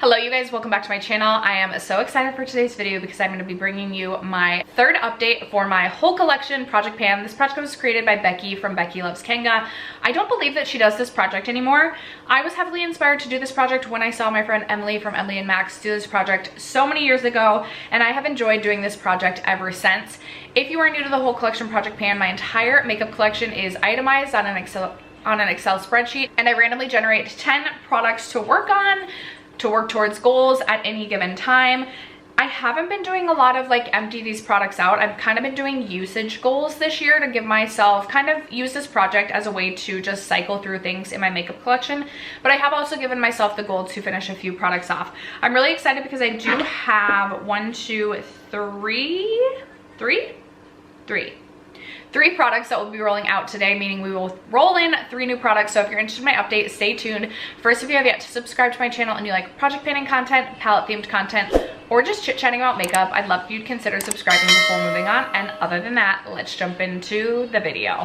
Hello you guys, welcome back to my channel. I am so excited for today's video because I'm going to be bringing you my third update for my whole collection project pan. This project was created by Becky from Becky Loves Kanga. I don't believe that she does this project anymore. I was heavily inspired to do this project when I saw my friend Emily from Emily and Max do this project so many years ago, and I have enjoyed doing this project ever since. If you are new to the whole collection project pan, my entire makeup collection is itemized on an Excel spreadsheet, and I randomly generate 10 products to work towards goals at any given time. I haven't been doing a lot of like empty these products out. I've kind of been doing usage goals this year to give myself, kind of use this project as a way to just cycle through things in my makeup collection. But I have also given myself the goal to finish a few products off. I'm really excited because I do have three products that will be rolling out today, meaning we will roll in 3 new products. So if you're interested in my update, stay tuned. First, if you have yet to subscribe to my channel and you like project panning content, palette themed content, or just chit-chatting about makeup, I'd love for you to consider subscribing before moving on. And other than that, let's jump into the video.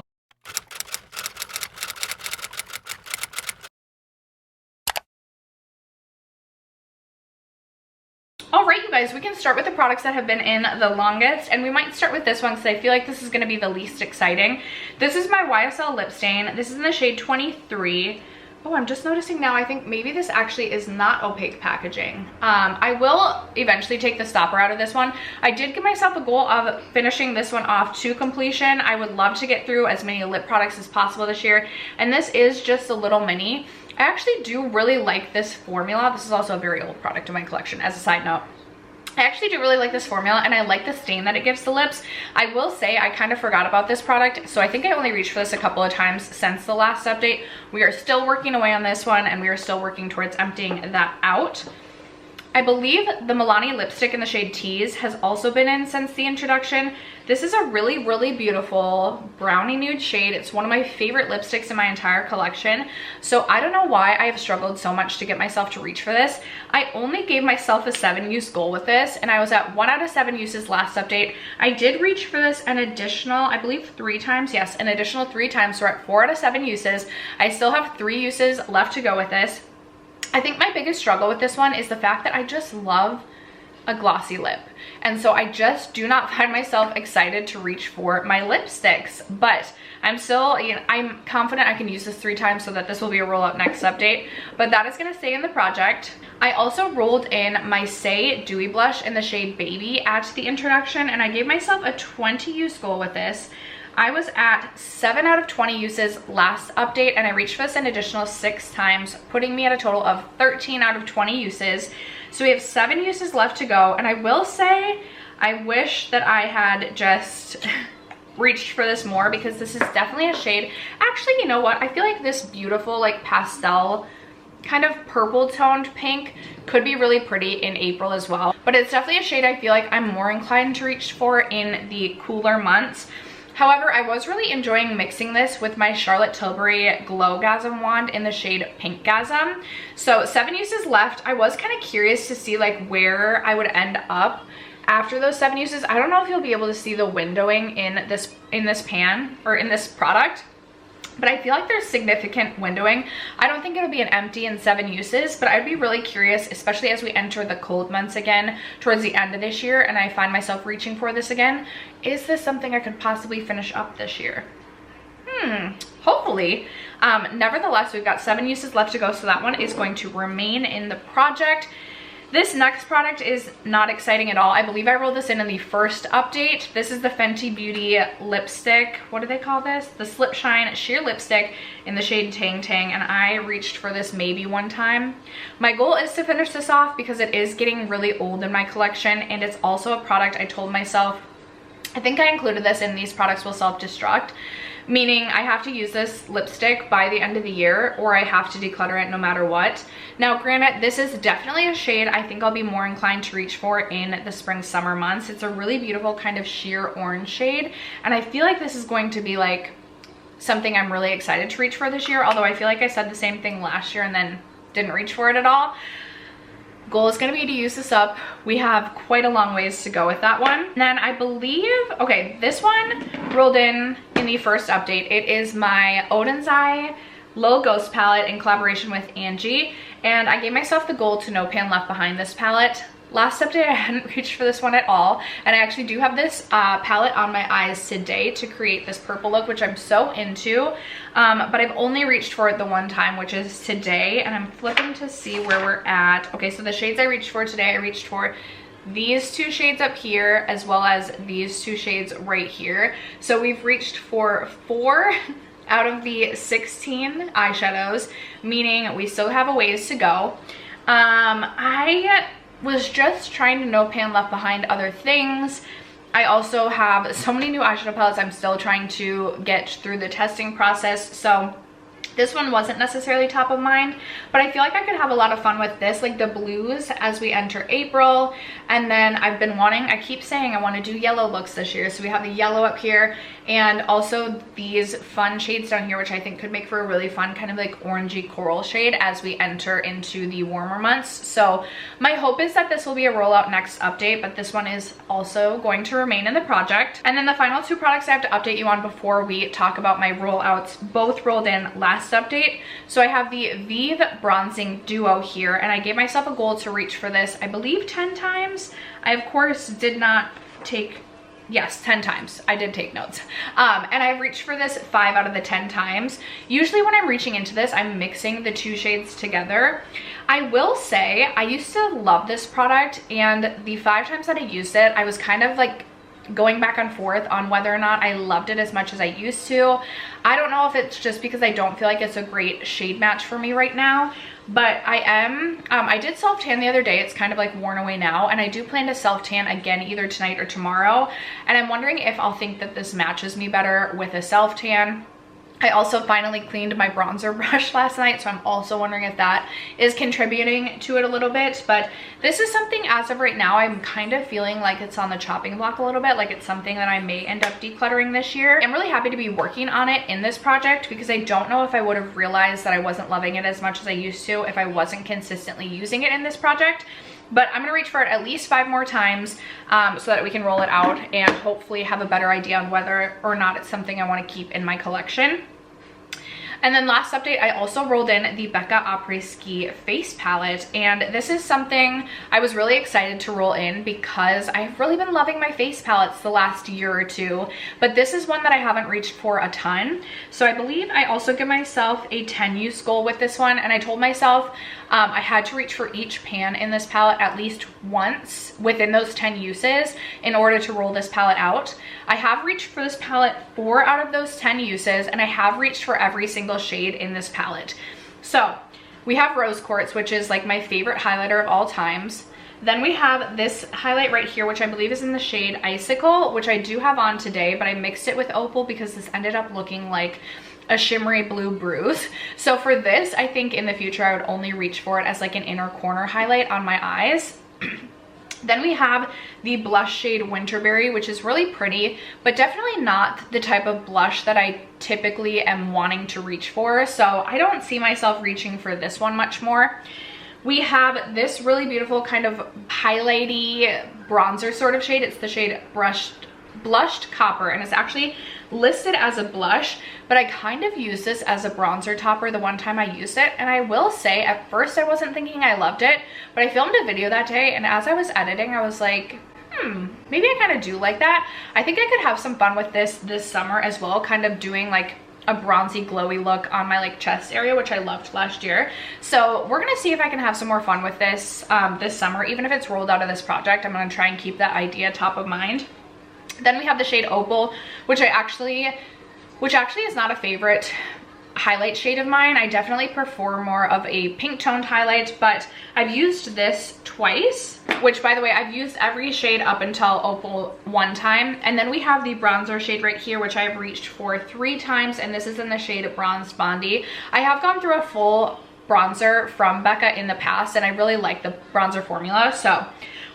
All right, you guys, we can start with the products that have been in the longest, and we might start with this one because I feel like this is going to be the least exciting. This is my YSL lip stain. This is in the shade 23. Oh, I'm just noticing now, I think maybe this actually is not opaque packaging. I will eventually take the stopper out of this one. I did give myself a goal of finishing this one off to completion. I would love to get through as many lip products as possible this year, and this is just a little mini. I actually do really like this formula. This is also a very old product in my collection, as a side note. I actually do really like this formula, and I like the stain that it gives the lips. I will say I kind of forgot about this product, so I think I only reached for this a couple of times since the last update. We are still working away on this one, and we are still working towards emptying that out. I believe the Milani lipstick in the shade Tease has also been in since the introduction. This is a really, really beautiful brownie nude shade. It's one of my favorite lipsticks in my entire collection. So I don't know why I have struggled so much to get myself to reach for this. I only gave myself a 7-use goal with this, and I was at 1 out of 7 uses last update. I did reach for this an additional, I believe 3 times. Yes, an additional 3 times. So we're at 4 out of 7 uses. I still have 3 uses left to go with this. I think my biggest struggle with this one is the fact that I just love a glossy lip, and so I just do not find myself excited to reach for my lipsticks. But I'm still, I'm confident I can use this 3 times, so that this will be a rollout next update. But that is going to stay in the project. I also rolled in my Saie Dewy Blush in the shade Baby at the introduction, and I gave myself a 20-use goal with this. I was at 7 out of 20 uses last update, and I reached for this an additional 6 times, putting me at a total of 13 out of 20 uses. So we have 7 uses left to go, and I will say I wish that I had just reached for this more, because this is definitely a shade. Actually, you know what? I feel like this beautiful like pastel kind of purple toned pink could be really pretty in April as well. But it's definitely a shade I feel like I'm more inclined to reach for in the cooler months. However, I was really enjoying mixing this with my Charlotte Tilbury Glowgasm wand in the shade Pinkgasm. So 7 uses left. I was kind of curious to see like where I would end up after those 7 uses. I don't know if you'll be able to see the windowing in this pan or in this product, but I feel like there's significant windowing. I don't think it'll be an empty in 7 uses, but I'd be really curious, especially as we enter the cold months again towards the end of this year, and I find myself reaching for this again. Is this something I could possibly finish up this year? Hopefully. Nevertheless, we've got 7 uses left to go, so that one is going to remain in the project. This next product is not exciting at all. I believe I rolled this in the first update. This is the Fenty Beauty lipstick. What do they call this? The Slip Shine Sheer Lipstick in the shade Tang Tang, and I reached for this maybe 1 time. My goal is to finish this off because it is getting really old in my collection, and it's also a product I told myself, I think I included this in these products will self-destruct, meaning I have to use this lipstick by the end of the year, or I have to declutter it no matter what. Now granted, this is definitely a shade I think I'll be more inclined to reach for in the spring summer months. It's a really beautiful kind of sheer orange shade, and I feel like this is going to be like something I'm really excited to reach for this year, although I feel like I said the same thing last year and then didn't reach for it at all. Goal is going to be to use this up. We have quite a long ways to go with that one. And then I believe, okay, this one rolled in the first update. It is my Odenseye Little Ghost palette in collaboration with Angie, and I gave myself the goal to no pan left behind this palette. Last update, I hadn't reached for this one at all, and I actually do have this palette on my eyes today to create this purple look, which I'm so into, but I've only reached for it the one time, which is today, and I'm flipping to see where we're at. Okay, so the shades I reached for today, I reached for these two shades up here as well as these two shades right here. So we've reached for 4 out of the 16 eyeshadows, meaning we still have a ways to go. I was just trying to no pan left behind other things. I also have so many new eyeshadow palettes I'm still trying to get through the testing process, so this one wasn't necessarily top of mind, but I feel like I could have a lot of fun with this, like the blues as we enter April. And then I've been wanting, I keep saying I want to do yellow looks this year, so we have the yellow up here and also these fun shades down here, which I think could make for a really fun kind of like orangey coral shade as we enter into the warmer months. So my hope is that this will be a rollout next update, but this one is also going to remain in the project. And then the final 2 products I have to update you on before we talk about my rollouts, both rolled in last update. So I have the Vive Bronzing Duo here, and I gave myself a goal to reach for this, I believe 10 times. I of course did not take, yes, 10 times. I did take notes. And I've reached for this 5 out of the 10 times. Usually when I'm reaching into this, I'm mixing the 2 shades together. I will say I used to love this product, and the 5 times that I used it, I was kind of like going back and forth on whether or not I loved it as much as I used to. I don't know if it's just because I don't feel like it's a great shade match for me right now, but I did self tan the other day. It's kind of like worn away now, and I do plan to self tan again either tonight or tomorrow, and I'm wondering if I'll think that this matches me better with a self tan. I also finally cleaned my bronzer brush last night, so I'm also wondering if that is contributing to it a little bit. But this is something, as of right now, I'm kind of feeling like it's on the chopping block a little bit, like it's something that I may end up decluttering this year. I'm really happy to be working on it in this project, because I don't know if I would have realized that I wasn't loving it as much as I used to if I wasn't consistently using it in this project. But I'm gonna reach for it at least 5 more times so that we can roll it out and hopefully have a better idea on whether or not it's something I want to keep in my collection. And then last update, I also rolled in the Becca Après-Ski face palette, and this is something I was really excited to roll in because I've really been loving my face palettes the last year or 2, but this is one that I haven't reached for a ton. So I believe I also give myself a 10 use goal with this one, and I told myself I had to reach for each pan in this palette at least once within those 10 uses in order to roll this palette out. I have reached for this palette 4 out of those 10 uses, and I have reached for every single shade in this palette. So we have Rose Quartz, which is like my favorite highlighter of all times. Then we have this highlight right here, which I believe is in the shade Icicle, which I do have on today, but I mixed it with Opal because this ended up looking like a shimmery blue bruise. So for this, I think in the future I would only reach for it as like an inner corner highlight on my eyes. Then we have the blush shade Winterberry, which is really pretty, but definitely not the type of blush that I typically am wanting to reach for. So I don't see myself reaching for this one much more. We have this really beautiful kind of highlighty bronzer sort of shade. It's the shade Blushed Copper, and it's actually listed as a blush, but I kind of used this as a bronzer topper the one time I used it, and I will say at first I wasn't thinking I loved it, but I filmed a video that day, and as I was editing I was like, maybe I kind of do like that. I think I could have some fun with this summer as well, kind of doing like a bronzy glowy look on my like chest area, which I loved last year. So we're gonna see if I can have some more fun with this this summer. Even if it's rolled out of this project, I'm gonna try and keep that idea top of mind. Then we have the shade Opal, which actually is not a favorite highlight shade of mine. I definitely prefer more of a pink toned highlight, but I've used this twice, which by the way, I've used every shade up until Opal one time. And then we have the bronzer shade right here, which I've reached for 3 times, and this is in the shade Bronze Bondi. I have gone through a full bronzer from Becca in the past, and I really like the bronzer formula. So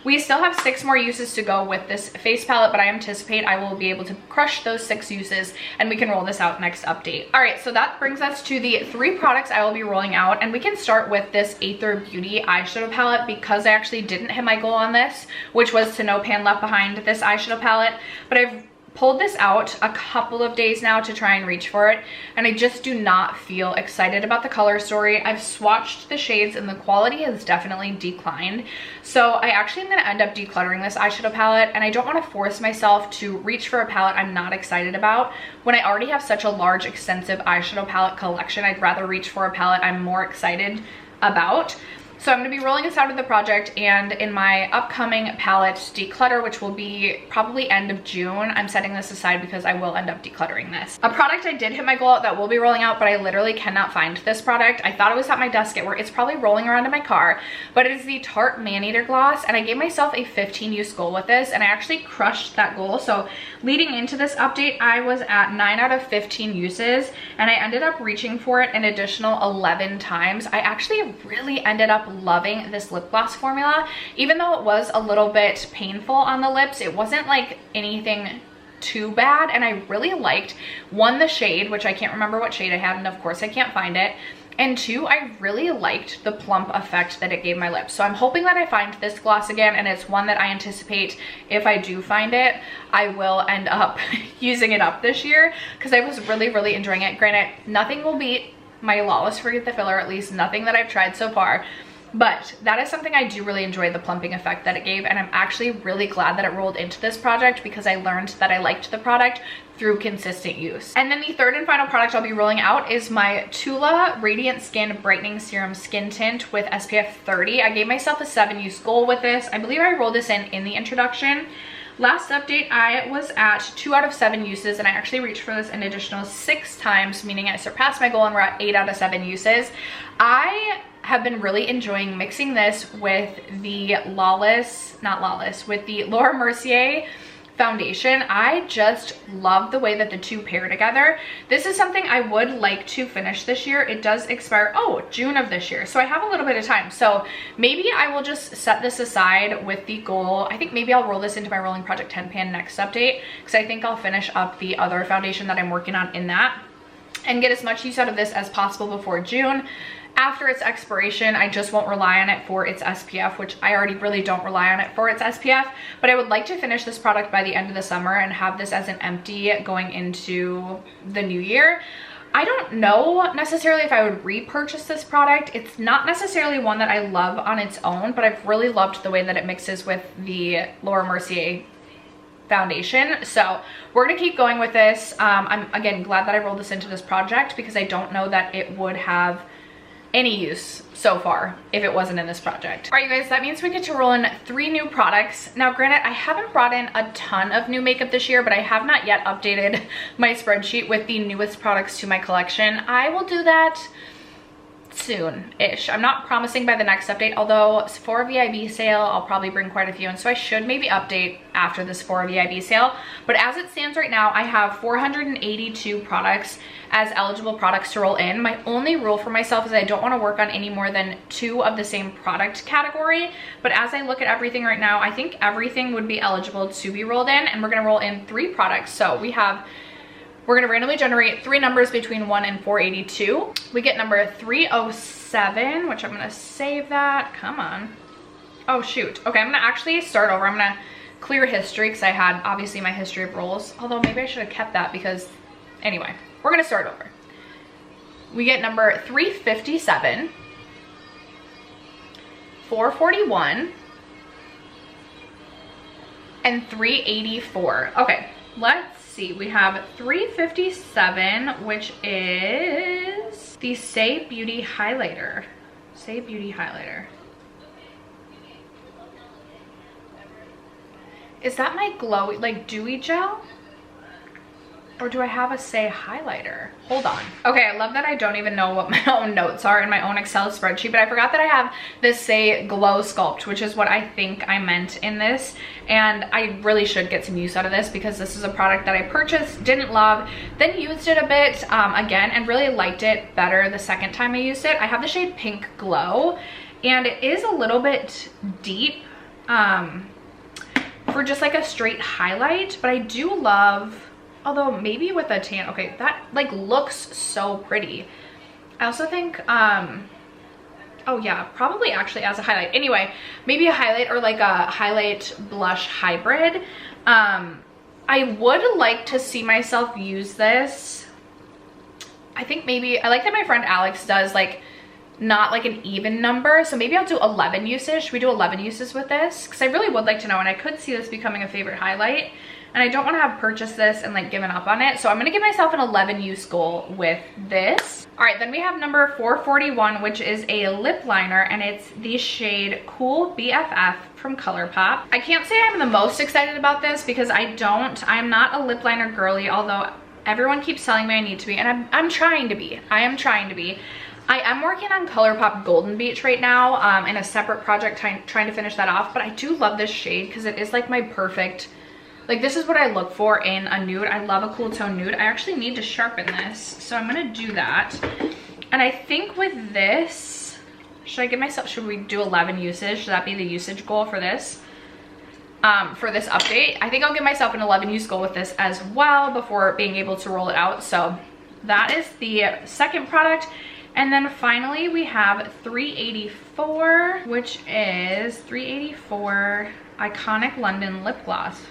we still have 6 more uses to go with this face palette, but I anticipate I will be able to crush those 6 uses and we can roll this out next update. All right, so that brings us to the 3 products I will be rolling out, and we can start with this Aether Beauty eyeshadow palette because I actually didn't hit my goal on this, which was to no pan left behind this eyeshadow palette, but I've pulled this out a couple of days now to try and reach for it, and I just do not feel excited about the color story. I've swatched the shades and the quality has definitely declined. So I actually am going to end up decluttering this eyeshadow palette, and I don't want to force myself to reach for a palette I'm not excited about. When I already have such a large, extensive eyeshadow palette collection, I'd rather reach for a palette I'm more excited about. So I'm going to be rolling this out of the project, and in my upcoming palette declutter, which will be probably end of June, I'm setting this aside because I will end up decluttering this. A product I did hit my goal that will be rolling out, but I literally cannot find this product. I thought it was at my desk at work. It's probably rolling around in my car, but it is the Tarte Maneater Gloss, and I gave myself a 15 use goal with this, and I actually crushed that goal. So leading into this update, I was at 9 out of 15 uses, and I ended up reaching for it an additional 11 times. I actually really ended up loving this lip gloss formula. Even though it was a little bit painful on the lips, it wasn't like anything too bad, and I really liked, one, the shade, which I can't remember what shade I had, and of course I can't find it, and two, I really liked the plump effect that it gave my lips. So I'm hoping that I find this gloss again, and it's one that I anticipate, if I do find it, I will end up using it up this year, because I was really enjoying it. Granted, nothing will beat my Lawless Forget the Filler, at least nothing that I've tried so far. But that is something I do really enjoy, the plumping effect that it gave, and I'm actually really glad that it rolled into this project because I learned that I liked the product through consistent use. And then the third and final product I'll be rolling out is my Tula Radiant Skin Brightening Serum Skin Tint with SPF 30. I gave myself a 7 use goal with this. I believe I rolled this in the introduction. Last update, I was at 2 out of 7 uses, and I actually reached for this an additional 6 times, meaning I surpassed my goal and we're at 8 out of 7 uses. I have been really enjoying mixing this with the with the Laura Mercier foundation. I just love the way that the two pair together. This is something I would like to finish this year. It does expire, June of this year. So I have a little bit of time. So maybe I will just set this aside with the goal. I think maybe I'll roll this into my Rolling Project 10 pan next update, because I think I'll finish up the other foundation that I'm working on in that and get as much use out of this as possible before June. After its expiration, I just won't rely on it for its SPF, which I already really don't rely on it for its SPF, but I would like to finish this product by the end of the summer and have this as an empty going into the new year. I don't know necessarily if I would repurchase this product. It's not necessarily one that I love on its own, but I've really loved the way that it mixes with the Laura Mercier foundation. So we're gonna keep going with this. I'm again glad that I rolled this into this project because I don't know that it would have any use so far if it wasn't in this project. All right, you guys, that means we get to roll in 3 new products. Now, granted, I haven't brought in a ton of new makeup this year, but I have not yet updated my spreadsheet with the newest products to my collection. I will do that soon-ish. I'm not promising by the next update, although Sephora VIB sale, I'll probably bring quite a few, and so I should maybe update after the Sephora VIB sale. But as it stands right now, I have 482 products as eligible products to roll in. My only rule for myself is I don't want to work on any more than 2 of the same product category, but as I look at everything right now, I think everything would be eligible to be rolled in, and we're going to roll in 3 products. So we're going to randomly generate 3 numbers between 1 and 482. We get number 307, which I'm going to save that. Come on. Oh, shoot. Okay, I'm going to actually start over. I'm going to clear history because I had, obviously, my history of rolls. Although maybe I should have kept that because, anyway, we're going to start over. We get number 357, 441, and 384. Okay, let's see. We have 357, which is the Saie Beauty Highlighter. Saie Beauty Highlighter. Is that my glowy, like dewy gel? Or do I have a Saie highlighter? Hold on. Okay, I love that I don't even know what my own notes are in my own Excel spreadsheet, but I forgot that I have this Saie Glow Sculpt, which is what I think I meant in this. And I really should get some use out of this because this is a product that I purchased, didn't love, then used it a bit again, and really liked it better the second time I used it. I have the shade Pink Glow, and it is a little bit deep for just like a straight highlight, but I do love, although maybe with a tan, okay, that like looks so pretty. I also think, oh yeah, probably actually as a highlight. Anyway, maybe a highlight or like a highlight blush hybrid. I would like to see myself use this. I think maybe, I like that my friend Alex does like not like an even number, so maybe I'll do 11 uses. Should we do 11 uses with this? Because I really would like to know, and I could see this becoming a favorite highlight, and I don't want to have purchased this and like given up on it, so I'm gonna give myself an 11 use goal with this. All right, then we have number 441, which is a lip liner, and it's the shade Cool BFF from ColourPop. I can't say I'm the most excited about this because I'm not a lip liner girly, although everyone keeps telling me I need to be, and I'm trying to be. I am trying to be. I am working on ColourPop Golden Beach right now in a separate project, trying to finish that off, but I do love this shade because it is like my perfect, like this is what I look for in a nude. I love a cool tone nude. I actually need to sharpen this, so I'm gonna do that. And I think with this, should we do 11 uses? Should that be the usage goal for this? For this update? I think I'll give myself an 11 use goal with this as well before being able to roll it out. So that is the second product. And then finally we have 384, which is 384 Iconic London Lip Gloss.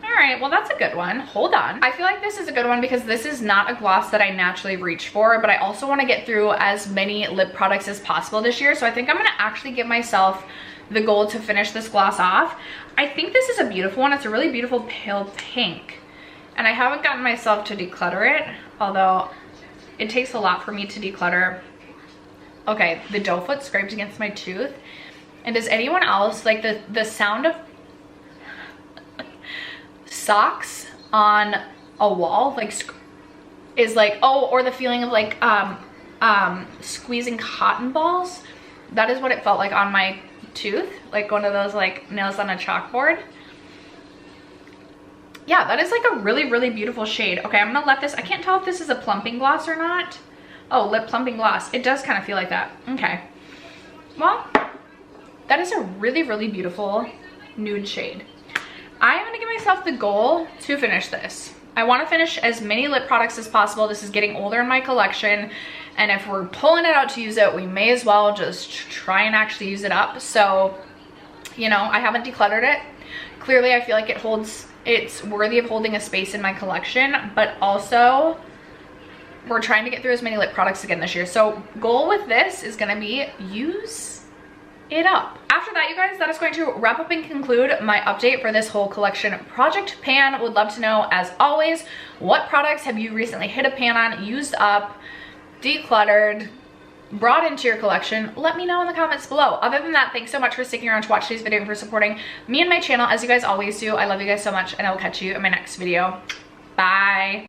All right, well that's a good one. Hold on. I feel like this is a good one because this is not a gloss that I naturally reach for, but I also want to get through as many lip products as possible this year. So I think I'm going to actually give myself the goal to finish this gloss off. I think this is a beautiful one. It's a really beautiful pale pink. And I haven't gotten myself to declutter it, although it takes a lot for me to declutter. Okay, the doe foot scraped against my tooth. And does anyone else, like the sound of socks on a wall, like is like, oh, or the feeling of like squeezing cotton balls? That is what it felt like on my tooth, like one of those like nails on a chalkboard. Yeah, that is like a really, really beautiful shade. Okay, I'm gonna let this, I can't tell if this is a plumping gloss or not. Oh, lip plumping gloss. It does kind of feel like that. Okay. Well, that is a really, really beautiful nude shade. I am gonna give myself the goal to finish this. I want to finish as many lip products as possible. This is getting older in my collection, and if we're pulling it out to use it, we may as well just try and actually use it up. So, you know, I haven't decluttered it. Clearly, I feel like it's worthy of holding a space in my collection, but also we're trying to get through as many lip products again this year. So goal with this is gonna be use it up. After that, you guys, that is going to wrap up and conclude my update for this whole collection project pan. Would love to know, as always, what products have you recently hit a pan on, used up, decluttered, brought into your collection? Let me know in the comments below. Other than that, thanks so much for sticking around to watch today's video and for supporting me and my channel, as you guys always do. I love you guys so much, and I will catch you in my next video. Bye.